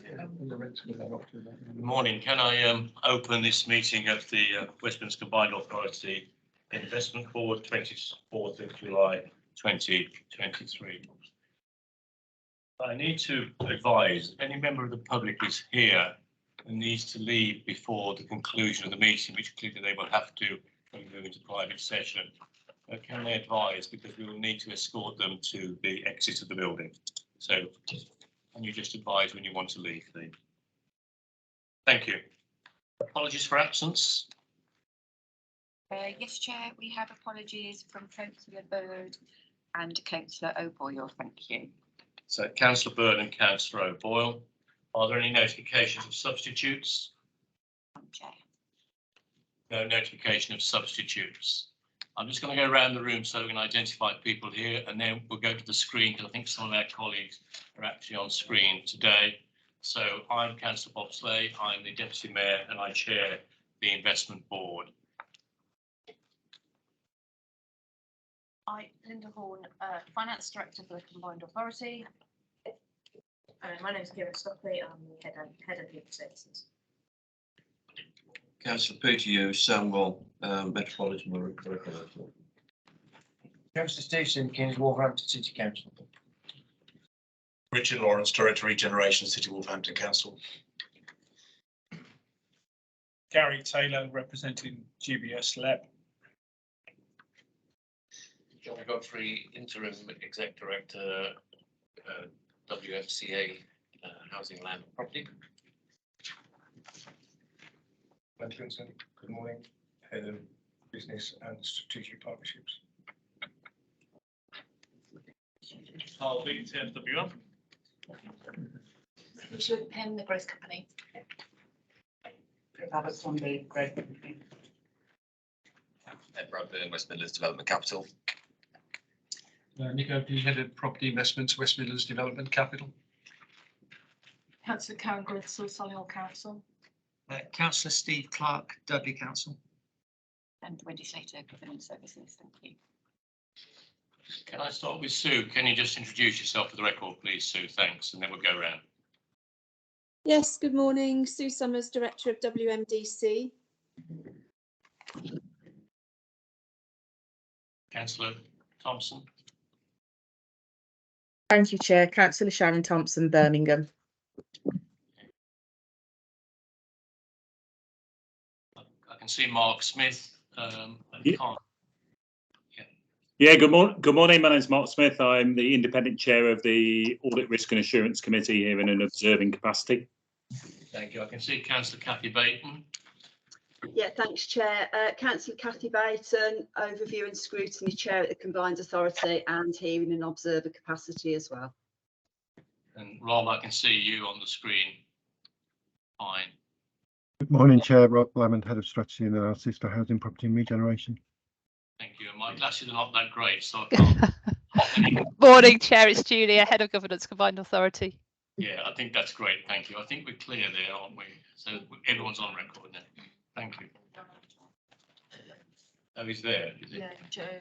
Good morning. Can I open this meeting of the Midlands Combined Authority Investment Board, 24th of July 2023. I need to advise if any member of the public is here and needs to leave before the conclusion of the meeting, which clearly they will have to when we move into private session. Can they advise, because we will need to escort them to the exit of the building. So can you just advise when you want to leave, please? Thank you. Apologies for absence. Yes, Chair, we have apologies from Councillor Bird and Councillor O'Boyle. Thank you. So Councillor Bird and Councillor O'Boyle. Are there any notifications of substitutes? Chair. No notification of substitutes. I'm just going to go around the room so we can identify people here, and then we'll go to the screen because I think some of our colleagues are actually on screen today. So I'm Councillor Bobsley, I'm the Deputy Mayor and I chair the Investment Board. I, Linda Horn, Finance Director for the Combined Authority. My name is Kieran Stockley, I'm the Head of Human Services. Councillor Peter Hughes, Sandwell, Metropolitan Authority. Councillor Steve Simpkins, Wolverhampton City Council. Richard Lawrence, Director Regeneration, City Wolverhampton Council. Gary Taylor, representing GBS LEP. John Godfrey, Interim Exec Director, WFCA, Housing, Land and Property. Matt Vincent, good morning, Head of Business and Strategic Partnerships. I'll be TFWM. Richard Penn, the Growth Company. Roberts on the Growth Company. Ed Bradburn, West Midlands Development Capital. Nick Oakley, Head of Property Investments, West Midlands Development Capital. Councillor Karen Gristle, Solihull Council. Councillor Steve Clark, Dudley Council. And Wendy Slater, Government Services. Thank you. Can I start with Sue? Can you just introduce yourself for the record, please, Sue? Thanks, and then we'll go around. Yes, good morning. Sue Summers, Director of WMDC. Councillor Thompson. Thank you, Chair. Councillor Sharon Thompson, Birmingham. I can see Mark Smith. Yeah, good morning. My name is Mark Smith. I'm the independent chair of the Audit Risk and Assurance Committee here in an observing capacity. Thank you. I can see Councillor Cathy Baton. Yeah, thanks, Chair. Councillor Cathy Baton, Overview and Scrutiny Chair at the Combined Authority and here in an observer capacity as well. And Rob, I can see you on the screen. Fine. Good morning, Chair. Rob Lemon, Head of Strategy and Analysis for Housing, Property and Regeneration. Thank you. And my glasses are not that great, so I can't. Morning, Chair. It's Julia, Head of Governance Combined Authority. Yeah, I think that's great. Thank you. I think we're clear there, aren't we? So everyone's on record now. Thank you. Oh, he's there. Is it? Yeah, Joe,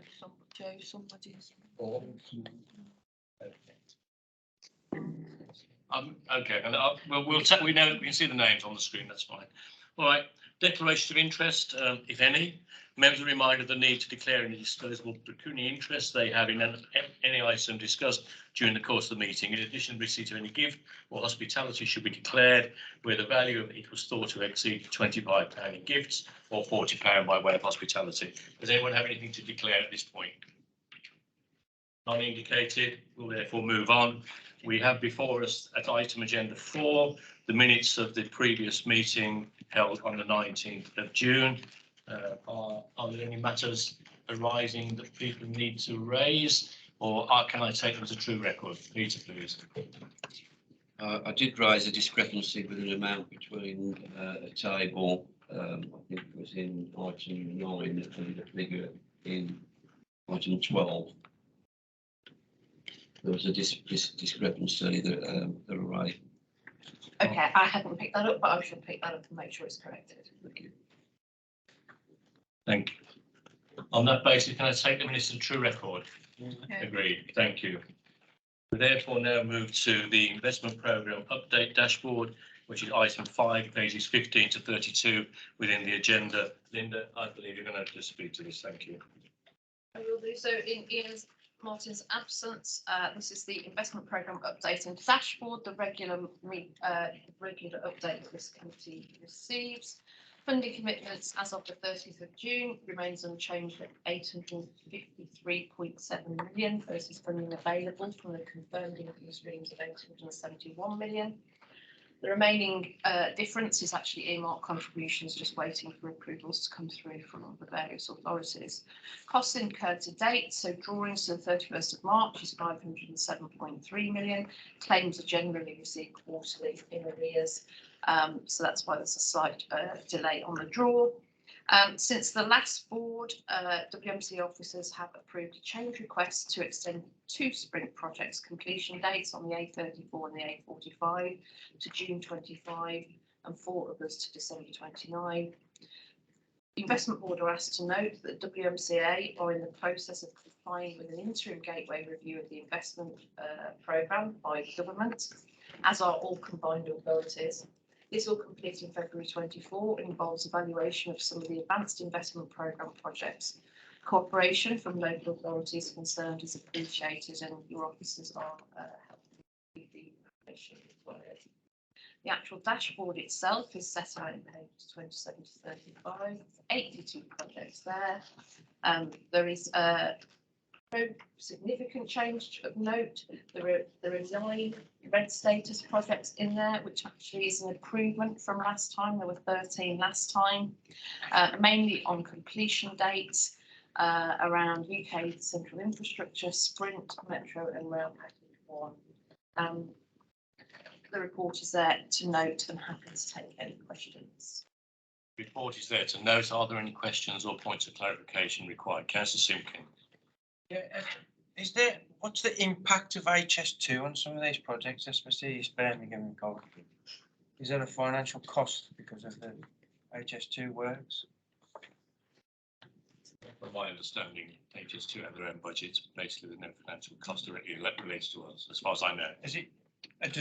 somebody's. Okay, and we know we can see the names on the screen. That's fine. All right. Declarations of interest, if any. Members are reminded of the need to declare any disposable pecuniary interest they have in any item discussed during the course of the meeting. In addition, receipt of any gift or hospitality should be declared where the value of it was thought to exceed £25 in gifts or £40 by way of hospitality. Does anyone have anything to declare at this point? None indicated. We'll therefore move on. We have before us at item agenda 4 the minutes of the previous meeting held on the 19th of June. Are there any matters arising that people need to raise, or can I take them as a true record? Peter, please. I did raise a discrepancy with an amount between a table, I think it was in item 9 and the figure in item 12. There was a discrepancy that arose. Okay, I haven't picked that up, but I should pick that up and make sure it's corrected. Thank you. Thank you. On that basis, can I take the minutes as a true record? Okay. Agreed. Thank you. We therefore now move to the investment programme update dashboard, which is item 5, pages 15 to 32 within the agenda. Linda, I believe you're going to just speak to this. Thank you. I will do so in Ian Martin's absence. This is the investment programme update and dashboard, the regular update this committee receives. Funding commitments as of the 30th of June remains unchanged at 853.7 million versus funding available from the confirmed income streams of 871 million. The remaining difference is actually earmarked contributions just waiting for approvals to come through from the various authorities. Costs incurred to date, so drawings to the 31st of March is 507.3 million. Claims are generally received quarterly in arrears, so that's why there's a slight delay on the draw. Since the last board, WMC officers have approved a change request to extend 2 sprint projects completion dates on the A34 and the A45 to June 25 and 4 others to December 29. The investment board are asked to note that WMCA are in the process of complying with an interim gateway review of the investment programme by the government, as are all combined authorities. This will complete in February 24 and involves evaluation of some of the advanced investment programme projects. Cooperation from local authorities concerned is appreciated, and your officers are helping with the information required. The actual dashboard itself is set out in pages 27 to 35. 82 projects there. There is no significant change of note. There are 9 red status projects in there, which actually is an improvement from last time. There were 13 last time, mainly on completion dates around UK central infrastructure, Sprint, Metro and Rail Package 1. The report is there to note and happy to take any questions. The report is there to note. Are there any questions or points of clarification required? Councillor Simpkin. Yeah, what's the impact of HS2 on some of these projects, especially East Birmingham and Coventry? Is there a financial cost because of the HS2 works? From my understanding, HS2 have their own budgets. Basically, there's no financial cost directly related to us, as far as I know. Does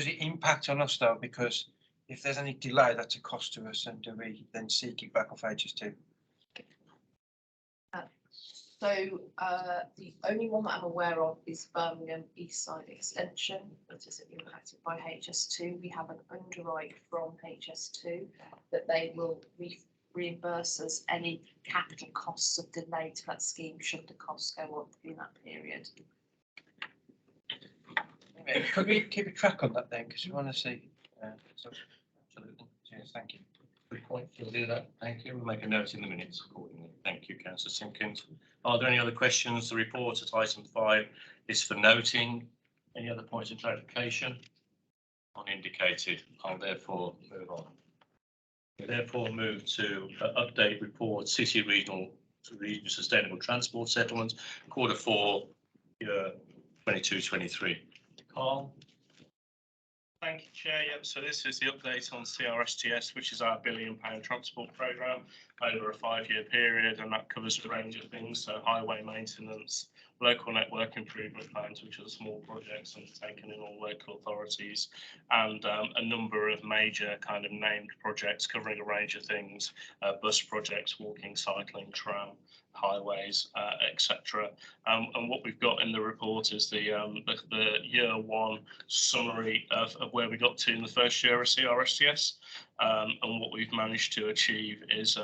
it impact on us though? Because if there's any delay, that's a cost to us, and do we then seek it back off HS2? So the only one that I'm aware of is Birmingham East Side Extension, that is impacted by HS2. We have an underwrite from HS2 that they will reimburse us any capital costs of delay to that scheme should the costs go up in that period. Could we keep a track on that then? Because we want to see. Absolutely. Yes, thank you. Good point. We'll do that. Thank you. We'll make a note in the minutes accordingly. Thank you, Councillor Simpkins. Are there any other questions? The report at item 5 is for noting. Any other points of clarification? Unindicated. I'll therefore move on. We therefore move to update report City Regional Sustainable Transport Settlement, Q4, year 22-23. Carl. Thank you, Chair. Yep, so this is the update on CRSTS, which is our £1 billion transport programme over a 5-year period, and that covers a range of things, so highway maintenance, local network improvement plans, which are small projects undertaken in all local authorities, and a number of major kind of named projects covering a range of things, bus projects, walking, cycling, tram, highways, etc. And what we've got in the report is the year 1 summary of where we got to in the first year of CRSTS, and what we've managed to achieve is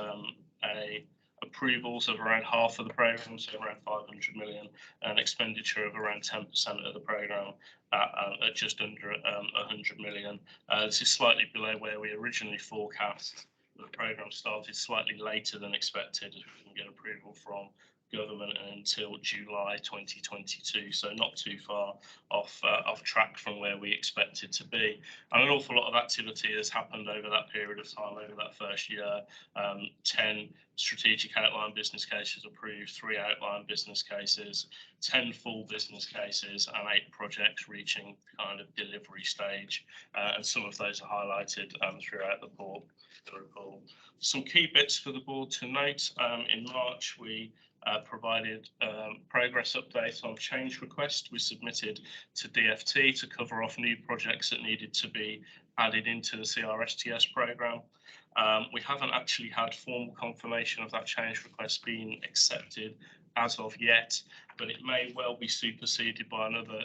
approvals of around half of the programme, so around 500 million, and expenditure of around 10% of the programme at just under 100 million. This is slightly below where we originally forecast. The programme started slightly later than expected, as we didn't get approval from government until July 2022, so not too far off track from where we expected to be. And an awful lot of activity has happened over that period of time, over that first year. 10 strategic outline business cases approved, 3 outline business cases, 10 full business cases, and 8 projects reaching kind of delivery stage. And some of those are highlighted throughout the report. Some key bits for the board to note. In March, we provided progress update on change request we submitted to DFT to cover off new projects that needed to be added into the CRSTS programme. We haven't actually had formal confirmation of that change request being accepted as of yet, but it may well be superseded by another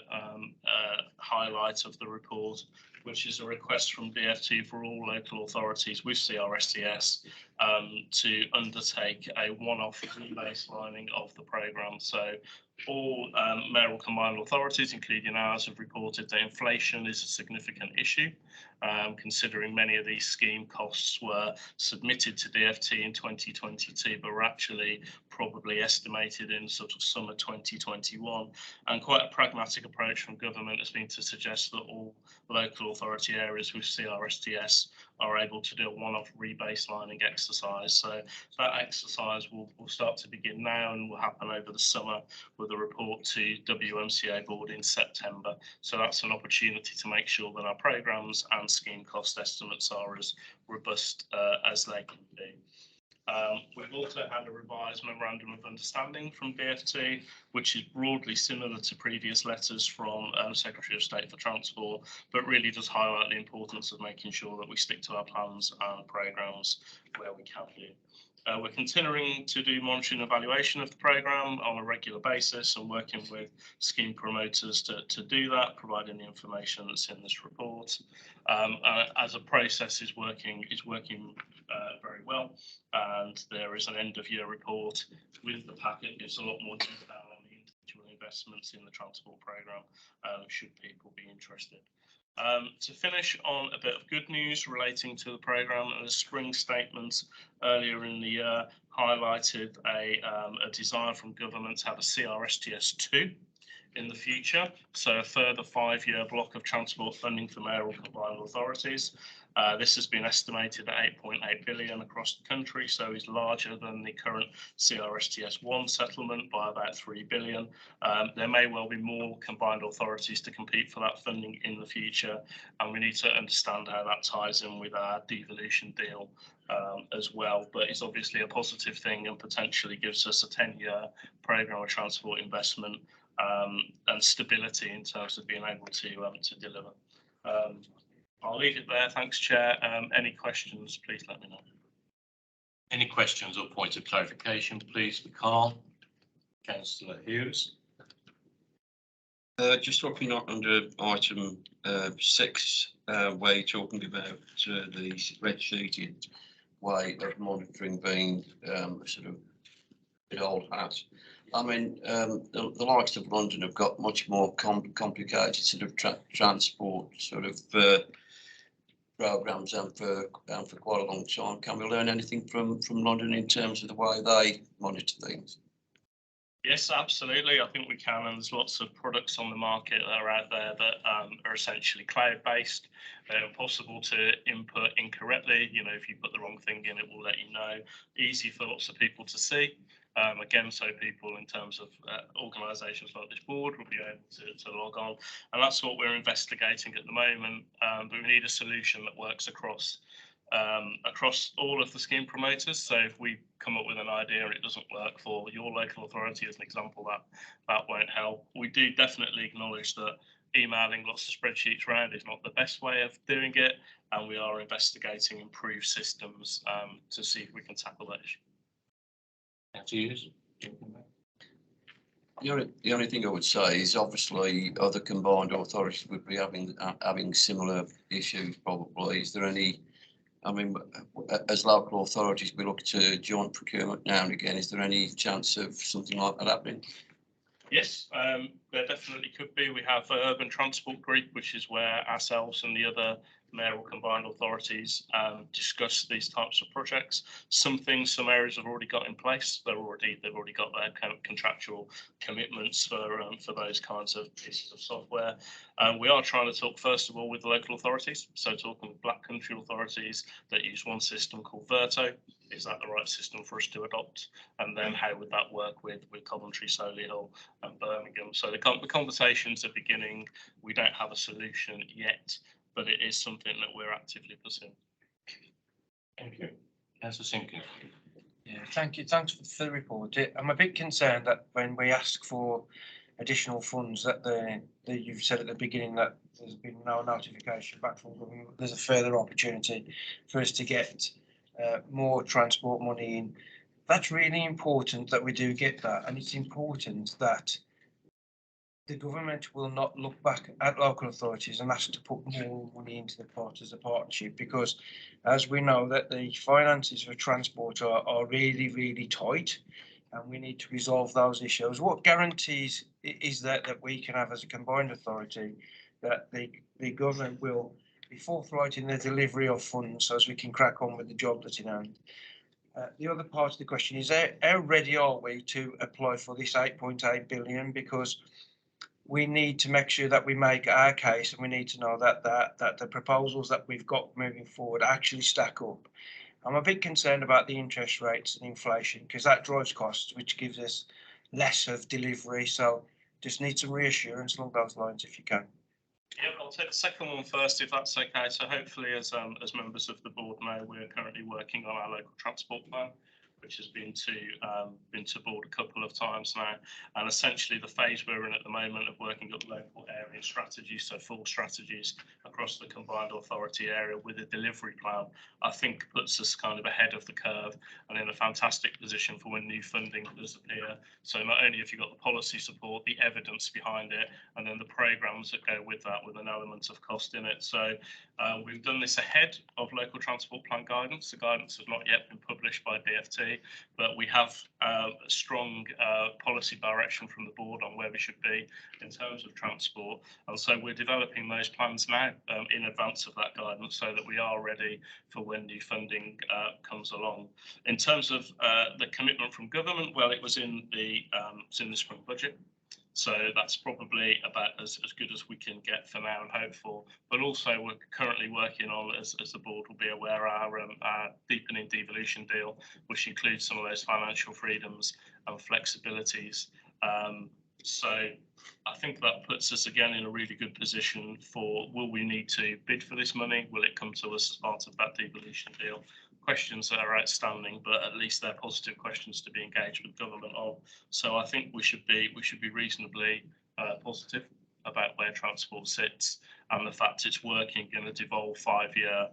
highlight of the report, which is a request from DFT for all local authorities with CRSTS to undertake a one-off rebaselining of the programme. So all mayoral combined authorities, including ours, have reported that inflation is a significant issue, considering many of these scheme costs were submitted to DFT in 2022, but were actually probably estimated in sort of summer 2021. And quite a pragmatic approach from government has been to suggest that all local authority areas with CRSTS are able to do a one-off rebaselining exercise. So that exercise will start to begin now and will happen over the summer with a report to WMCA board in September. So that's an opportunity to make sure that our programmes and scheme cost estimates are as robust as they can be. We've also had a revised memorandum of understanding from DFT, which is broadly similar to previous letters from Secretary of State for Transport, but really does highlight the importance of making sure that we stick to our plans and programmes where we can do. We're continuing to do monitoring and evaluation of the programme on a regular basis and working with scheme promoters to do that, providing the information that's in this report. As a process is working very well, and there is an end of year report with the packet. Gives a lot more detail on the individual investments in the transport programme, should people be interested. To finish on a bit of good news relating to the programme, the spring statement earlier in the year highlighted a desire from government to have a CRSTS2 in the future, so a further 5-year block of transport funding for mayoral combined authorities. This has been estimated at 8.8 billion across the country, so is larger than the current CRSTS1 settlement by about 3 billion. There may well be more combined authorities to compete for that funding in the future, and we need to understand how that ties in with our devolution deal as well. But it's obviously a positive thing and potentially gives us a 10-year programme of transport investment and stability in terms of being able to deliver. I'll leave it there. Thanks, Chair. Any questions, please let me know. Any questions or points of clarification, please, for Carl? Councillor Hughes. Just looking under item 6, where you're talking about the spreadsheeted way of monitoring being sort of an old hat. I mean, the likes of London have got much more complicated sort of transport sort of programmes and for quite a long time. Can we learn anything from London in terms of the way they monitor things? Yes, absolutely. I think we can, and there's lots of products on the market that are out there that are essentially cloud-based. They're impossible to input incorrectly. You know, if you put the wrong thing in, it will let you know. Easy for lots of people to see. Again, so people in terms of organisations like this board will be able to log on, and that's what we're investigating at the moment. But we need a solution that works across all of the scheme promoters. So if we come up with an idea and it doesn't work for your local authority, as an example, that won't help. We do definitely acknowledge that emailing lots of spreadsheets around is not the best way of doing it, and we are investigating improved systems to see if we can tackle that issue. The only thing I would say is obviously other combined authorities would be having similar issues probably. Is there any, I mean, as local authorities we look to joint procurement now and again, is there any chance of something like that happening? Yes, there definitely could be. We have an urban transport group, which is where ourselves and the other mayoral combined authorities discuss these types of projects. Some areas have already got in place. They've already got their kind of contractual commitments for those kinds of pieces of software. We are trying to talk first of all with the local authorities. So talking with Black Country authorities that use one system called Verto. Is that the right system for us to adopt? And then how would that work with Coventry, Solihull and Birmingham? So the conversations are beginning. We don't have a solution yet, but it is something that we're actively pursuing. Thank you. Councillor Simpkins. Yeah, thank you. Thanks for the report. I'm a bit concerned that when we ask for additional funds, that you've said at the beginning that there's been no notification back from government. There's a further opportunity for us to get more transport money in. That's really important that we do get that, and it's important that the government will not look back at local authorities and ask to put more money into the pot as a partnership, because as we know that the finances for transport are really, really tight, and we need to resolve those issues. What guarantees is that we can have as a combined authority that the government will be forthright in the delivery of funds so as we can crack on with the job that's in hand? The other part of the question is how ready are we to apply for this 8.8 billion? Because we need to make sure that we make our case, and we need to know that the proposals that we've got moving forward actually stack up. I'm a bit concerned about the interest rates and inflation, because that drives costs, which gives us less of delivery. So just need some reassurance along those lines if you can. Yeah, I'll take the second one first, if that's okay. So hopefully, as members of the board know, we're currently working on our local transport plan, which has been to board a couple of times now. And essentially the phase we're in at the moment of working up local area strategies, so full strategies across the combined authority area with a delivery plan, I think puts us kind of ahead of the curve and in a fantastic position for when new funding does appear. So not only have you got the policy support, the evidence behind it, and then the programs that go with that with an element of cost in it. So we've done this ahead of local transport plan guidance. The guidance has not yet been published by DfT, but we have a strong policy direction from the board on where we should be in terms of transport. And so we're developing those plans now in advance of that guidance so that we are ready for when new funding comes along. In terms of the commitment from government, well, it was in the spring budget. So that's probably about as good as we can get for now and hope for. But also we're currently working on, as the board will be aware, our deepening devolution deal, which includes some of those financial freedoms and flexibilities. So I think that puts us again in a really good position for, will we need to bid for this money? Will it come to us as part of that devolution deal? Questions that are outstanding, but at least they're positive questions to be engaged with government on. So I think we should be reasonably positive about where transport sits and the fact it's working in a devolved 5-year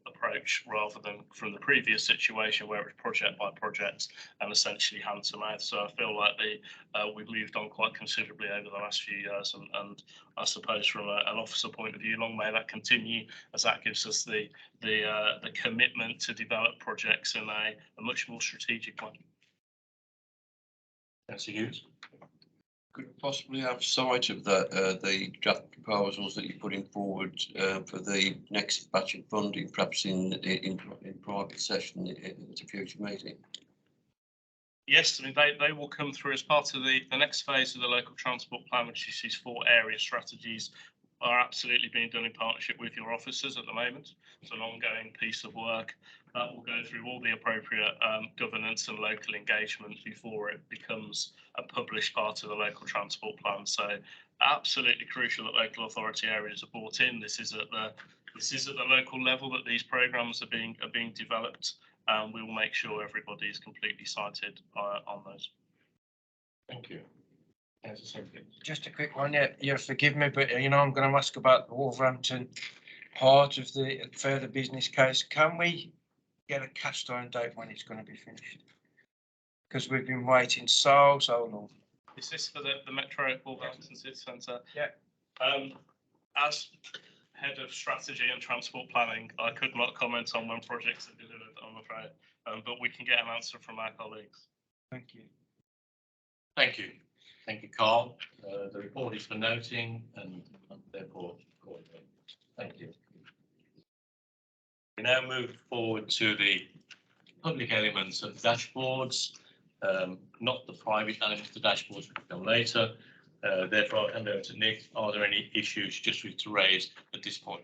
approach rather than from the previous situation where it's project by project and essentially hand to mouth. So I feel like we've moved on quite considerably over the last few years, and I suppose from an officer point of view, long may that continue, as that gives us the commitment to develop projects in a much more strategic way. That's Hughes. Could we possibly have sight of the draft proposals that you're putting forward for the next batch of funding, perhaps in private session at a future meeting? Yes, I mean, they will come through as part of the next phase of the local transport plan, which is these 4 area strategies, are absolutely being done in partnership with your officers at the moment. It's an ongoing piece of work that will go through all the appropriate governance and local engagement before it becomes a published part of the local transport plan. So absolutely crucial that local authority areas are brought in. This is at the local level that these programs are being developed. We will make sure everybody is completely cited on those. Thank you. Just a quick one, yeah, forgive me, but I'm going to ask about the Wolverhampton part of the further business case. Can we get a cast iron date when it's going to be finished? Because we've been waiting so long. Is this for the Metro Wolverhampton City Centre? Yeah. As head of strategy and transport planning, I could not comment on when projects are delivered, I'm afraid, but we can get an answer from our colleagues. Thank you. Thank you. Thank you, Carl. The report is for noting and therefore accordingly. Thank you. We now move forward to the public elements of dashboards, not the private elements of the dashboards, which will come later. Therefore, I'll hand over to Nick. Are there any issues just to raise at this point?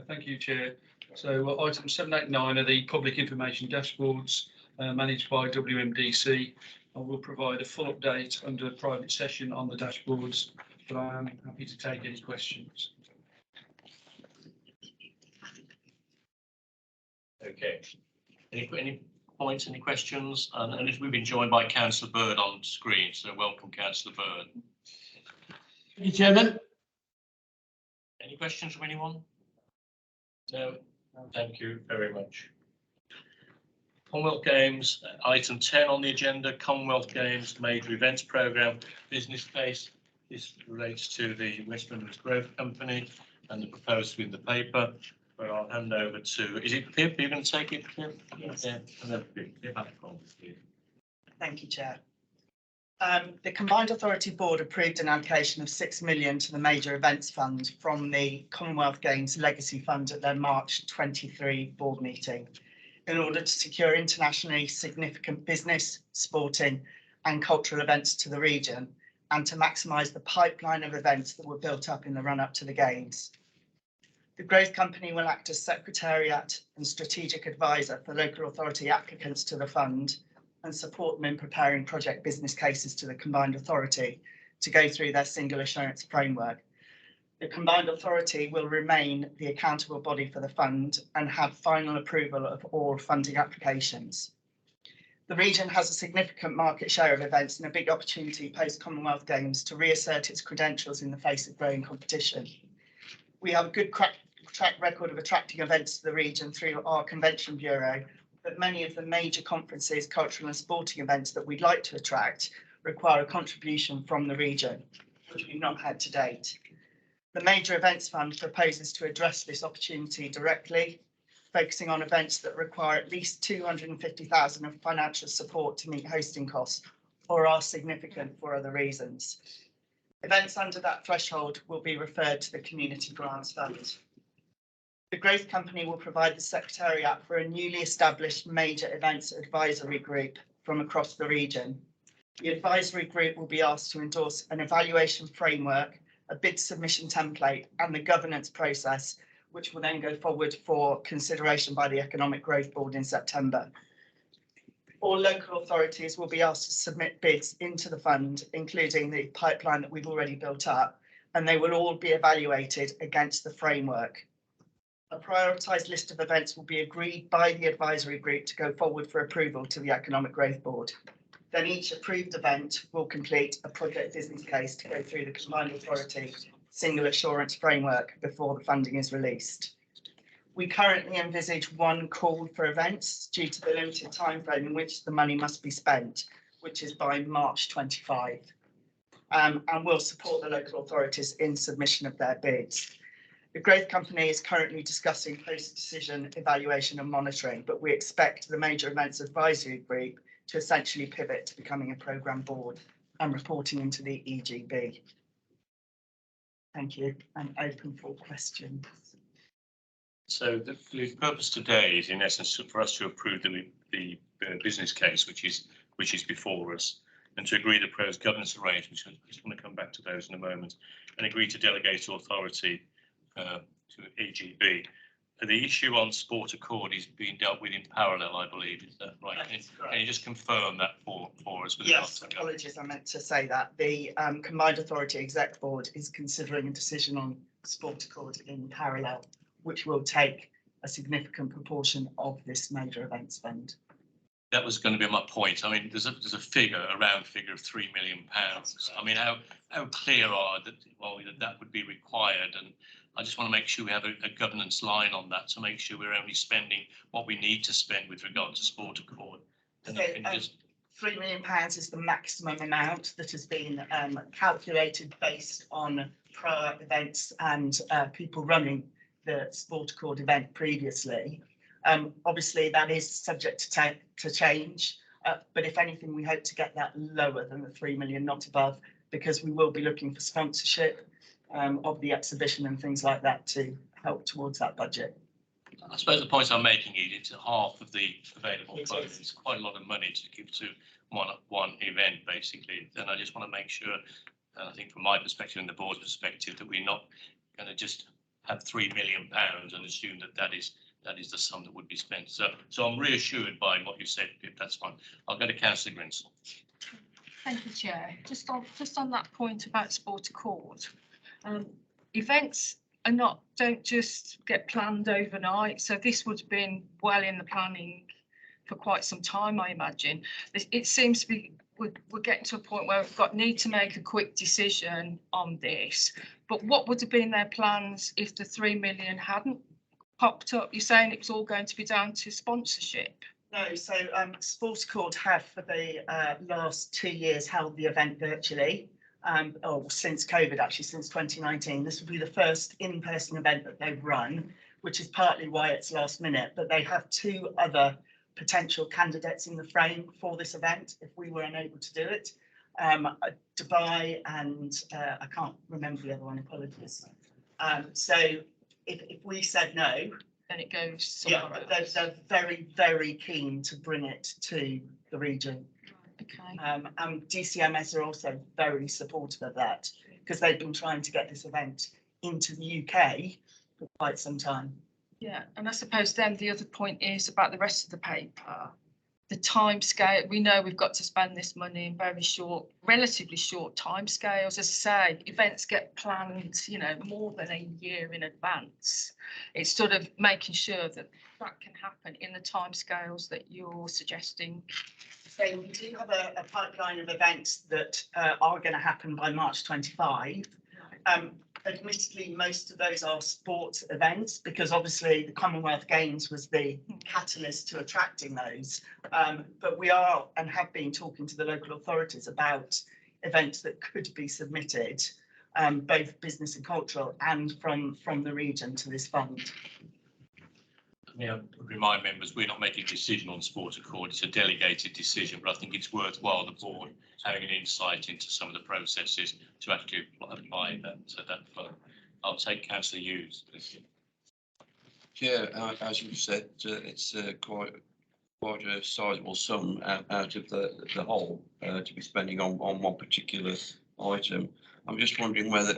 Thank you, Chair. So item 789 are the public information dashboards managed by WMDC. I will provide a full update under private session on the dashboards, but I am happy to take any questions. Okay. Any points, any questions? And if we've been joined by Councillor Bird on screen, so welcome, Councillor Bird. Thank you, Chairman. Any questions from anyone? No, thank you very much. Commonwealth Games, item 10 on the agenda, Commonwealth Games Major Events Programme business case. This relates to the West Midlands Growth Company and the proposal in the paper. But I'll hand over to, is it Pip? You're going to take it, Pip? Yes. Yeah, and then Pip, have a comment, please. Thank you, Chair. The Combined Authority Board approved an allocation of 6 million to the Major Events Fund from the Commonwealth Games Legacy Fund at their March 23 board meeting in order to secure internationally significant business, sporting and cultural events to the region and to maximise the pipeline of events that were built up in the run-up to the Games. The Growth Company will act as Secretariat and Strategic Advisor for local authority applicants to the fund and support them in preparing project business cases to the Combined Authority to go through their single assurance framework. The Combined Authority will remain the accountable body for the fund and have final approval of all funding applications. The region has a significant market share of events and a big opportunity post-Commonwealth Games to reassert its credentials in the face of growing competition. We have a good track record of attracting events to the region through our Convention Bureau, but many of the major conferences, cultural and sporting events that we'd like to attract require a contribution from the region, which we've not had to date. The Major Events Fund proposes to address this opportunity directly, focusing on events that require at least 250,000 of financial support to meet hosting costs or are significant for other reasons. Events under that threshold will be referred to the Community Grants Fund. The Growth Company will provide the Secretariat for a newly established Major Events Advisory Group from across the region. The advisory group will be asked to endorse an evaluation framework, a bid submission template and the governance process, which will then go forward for consideration by the Economic Growth Board in September. All local authorities will be asked to submit bids into the fund, including the pipeline that we've already built up, and they will all be evaluated against the framework. A prioritised list of events will be agreed by the advisory group to go forward for approval to the Economic Growth Board. Then each approved event will complete a project business case to go through the Combined Authority single assurance framework before the funding is released. We currently envisage one call for events due to the limited timeframe in which the money must be spent, which is by March 25, and will support the local authorities in submission of their bids. The Growth Company is currently discussing post-decision evaluation and monitoring, but we expect the Major Events Advisory Group to essentially pivot to becoming a programme board and reporting into the EGB. Thank you. I'm open for questions. So the purpose today is in essence for us to approve the business case, which is before us, and to agree the proposed governance arrangements. I just want to come back to those in a moment, and agree to delegate authority to EGB. The issue on Sport Accord is being dealt with in parallel, I believe. Is that right? Can you just confirm that for us? Yes, apologies, I meant to say that. The Combined Authority Exec Board is considering a decision on Sport Accord in parallel, which will take a significant proportion of this major events fund. That was going to be my point. I mean, there's a figure, a round figure of £3 million. I mean, how clear are that, well, that would be required? And I just want to make sure we have a governance line on that to make sure we're only spending what we need to spend with regard to Sport Accord. So, £3 million is the maximum amount that has been calculated based on prior events and people running the Sport Accord event previously. Obviously, that is subject to change, but if anything, we hope to get that lower than the 3 million, not above, because we will be looking for sponsorship of the exhibition and things like that to help towards that budget. I suppose the point I'm making is it's half of the available funds. It's quite a lot of money to give to one event, basically. And I just want to make sure, and I think from my perspective and the board's perspective, that we're not going to just have £3 million and assume that is the sum that would be spent. So I'm reassured by what you said, Pip. That's fine. I'll go to Councillor Grinsell. Thank you, Chair. Just on that point about Sport Accord, events don't just get planned overnight. So this would have been well in the planning for quite some time, I imagine. It seems to be, we're getting to a point where we've need to make a quick decision on this. But what would have been their plans if the 3 million hadn't popped up? You're saying it was all going to be down to sponsorship? No, so Sport Accord have for the last 2 years held the event virtually. Or since COVID, actually, since 2019. This will be the first in-person event that they've run, which is partly why it's last minute. But they have 2 other potential candidates in the frame for this event if we were unable to do it. Dubai and I can't remember the other one, apologies. So if we said no, then it goes somewhere else. They're very, very keen to bring it to the region. Okay. And DCMS are also very supportive of that because they've been trying to get this event into the UK for quite some time. Yeah, and I suppose then the other point is about the rest of the paper, the time scale. We know we've got to spend this money in very short, relatively short time scales. As I say, events get planned, you know, more than a year in advance. It's sort of making sure that that can happen in the time scales that you're suggesting. So we do have a pipeline of events that are going to happen by March 25. Admittedly, most of those are sports events because obviously the Commonwealth Games was the catalyst to attracting those. But we are and have been talking to the local authorities about events that could be submitted, both business and cultural and from the region to this fund. Yeah, remind members, we're not making a decision on Sport Accord. It's a delegated decision, but I think it's worthwhile the board having an insight into some of the processes to actually apply that fund. I'll take Councillor Hughes. Chair, as you said, it's quite a sizable sum out of the whole to be spending on one particular item. I'm just wondering whether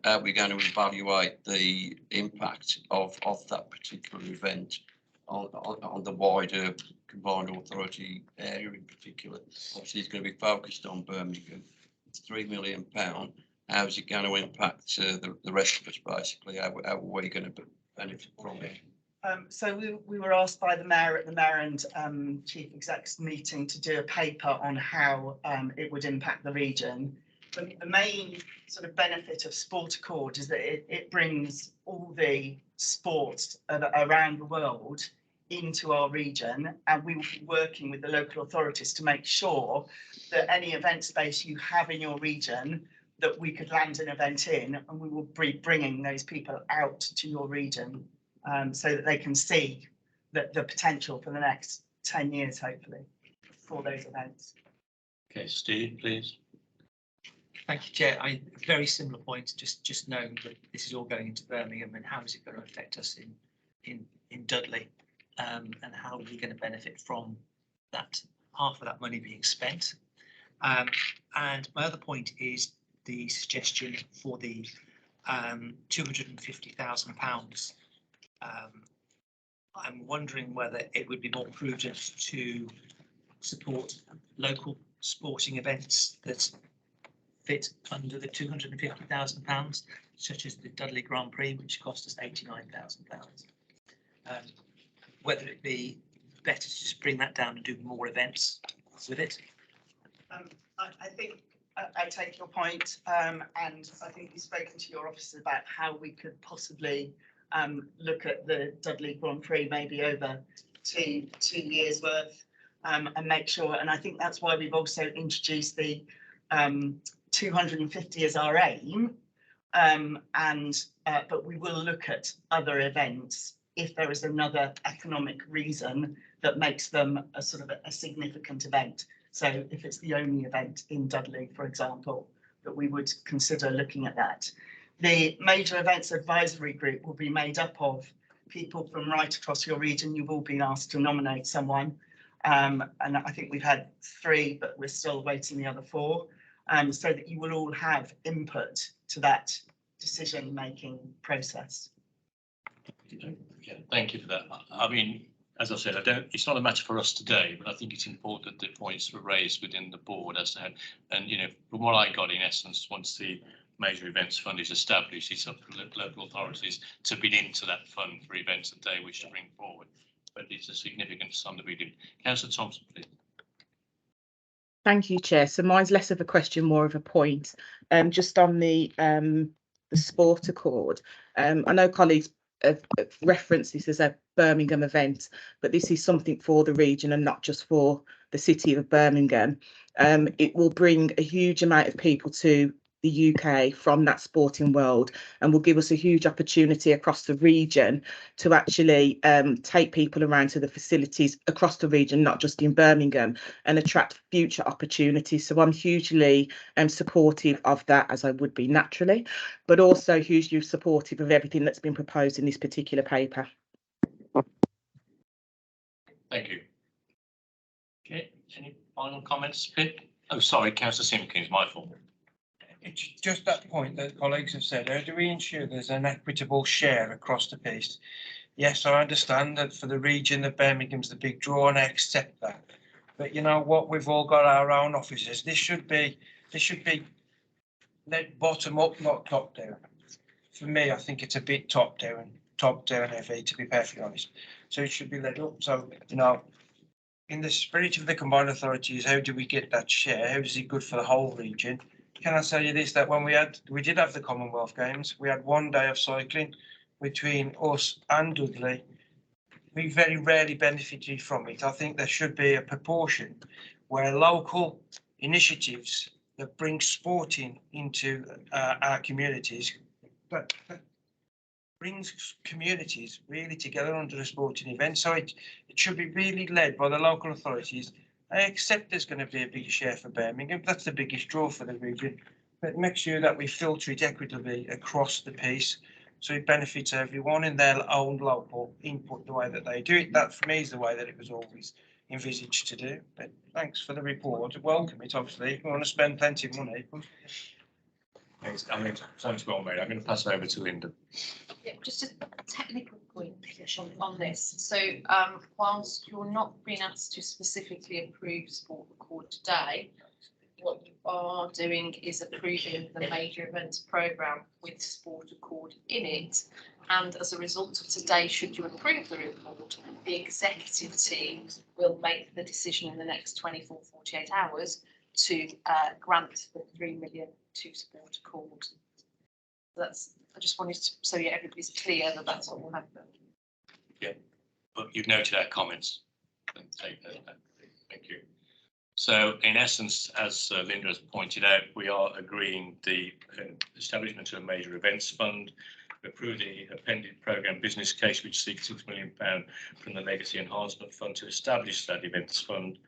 how we're going to evaluate the impact of that particular event on the wider combined authority area in particular. Obviously, it's going to be focused on Birmingham. It's £3 million. How is it going to impact the rest of us, basically? How are we going to benefit from it? So we were asked by the Mayor at the Mayor and Chief Exec's meeting to do a paper on how it would impact the region. The main sort of benefit of Sport Accord is that it brings all the sports around the world into our region, and we will be working with the local authorities to make sure that any event space you have in your region that we could land an event in, and we will be bringing those people out to your region so that they can see the potential for the next 10 years, hopefully, for those events. Okay, Steve, please. Thank you, Chair. Very similar point. Just knowing that this is all going into Birmingham, and how is it going to affect us in Dudley, and how are we going to benefit from that half of that money being spent? And my other point is the suggestion for the £250,000. I'm wondering whether it would be more prudent to support local sporting events that fit under the £250,000, such as the Dudley Grand Prix, which cost us £89,000. Whether it be better to just bring that down and do more events with it. I think I take your point, and I think you've spoken to your officers about how we could possibly look at the Dudley Grand Prix maybe over two years worth, and make sure. And I think that's why we've also introduced the 250 as our aim, but we will look at other events if there is another economic reason that makes them a sort of a significant event. So if it's the only event in Dudley, for example, that we would consider looking at that. The Major Events Advisory Group will be made up of people from right across your region. You've all been asked to nominate someone, and I think we've had 3, but we're still awaiting the other 4. So that you will all have input to that decision-making process. Yeah, thank you for that. I mean, as I said, it's not a matter for us today, but I think it's important that the points were raised within the board as to how, and you know, from what I got in essence, once the Major Events Fund is established, it's up to the local authorities to bid into that fund for events that they wish to bring forward. but it's a significant sum that we did. Councillor Thompson, please. Thank you, Chair. So mine's less of a question, more of a point. Just on the sport accord. I know colleagues have referenced this as a Birmingham event, but this is something for the region and not just for the city of Birmingham. It will bring a huge amount of people to the UK from that sporting world and will give us a huge opportunity across the region to actually take people around to the facilities across the region, not just in Birmingham, and attract future opportunities. So I'm hugely supportive of that, as I would be naturally, but also hugely supportive of everything that's been proposed in this particular paper. Thank you. Okay, any final comments, Pip? Oh, sorry, Councillor Simpkins, my fault. It's just that point that colleagues have said, how do we ensure there's an equitable share across the piece? Yes, I understand that for the region that Birmingham's the big draw and I accept that. But you know what, we've all got our own offices. This should be led bottom up, not top down. For me, I think it's a bit top down heavy, to be perfectly honest. So it should be led up. So, you know, in the spirit of the combined authorities, how do we get that share? How is it good for the whole region? Can I tell you this, that when we did have the Commonwealth Games, we had 1 day of cycling between us and Dudley. We very rarely benefited from it. I think there should be a proportion where local initiatives that bring sporting into our communities, that brings communities really together under a sporting event. So it should be really led by the local authorities. I accept there's going to be a bigger share for Birmingham. That's the biggest draw for the region. But make sure that we filter it equitably across the piece so it benefits everyone in their own local input, the way that they do it. That, for me, is the way that it was always envisaged to do. But thanks for the report. Welcome it, obviously. If we want to spend plenty of money. Thanks. I mean, thanks, well made. I'm going to pass it over to Linda. Yeah, just a technical point on this. So whilst you're not being asked to specifically approve sport accord today, what you are doing is approving the major events programme with sport accord in it. And as a result of today, should you approve the report, the executive team will make the decision in the next 24, 48 hours to grant the 3 million to sport accord. That's, I just wanted to, so yeah, everybody's clear that that's what will happen. Yeah, but you've noted our comments. Thank you. So in essence, as Linda has pointed out, we are agreeing the establishment of a major events fund, approve the appended programme business case, which seeks £6 million from the Legacy Enhancement Fund to establish that events fund,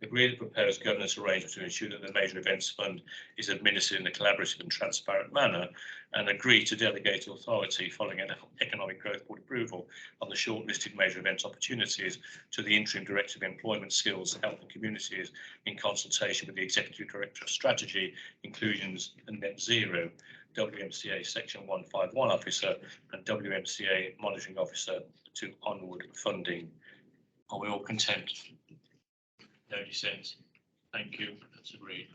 agree the proposed governance arrangement to ensure that the major events fund is administered in a collaborative and transparent manner, and agree to delegate authority following an economic growth board approval on the shortlisted major events opportunities to the interim director of employment, skills, health and communities in consultation with the executive director of strategy, inclusions and net zero, WMCA section 151 officer and WMCA monitoring officer to onward funding. Are we all content? No dissent. Thank you. That's agreed.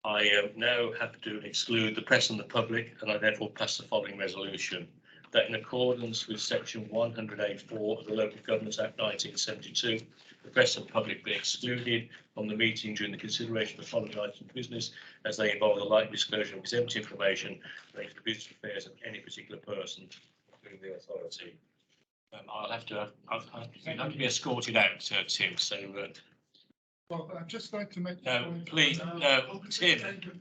I now have to exclude the press and the public, and I therefore pass the following resolution. That in accordance with section 108(4 of the Local Government Act 1972, the press and public be excluded from the meeting during the consideration of the following items of business as they involve the like disclosure of exempt information related to the business affairs of any particular person, including the authority. I'll have to be escorted out, Tim. So, Well, I'd just like to make. no, please, no, Tim.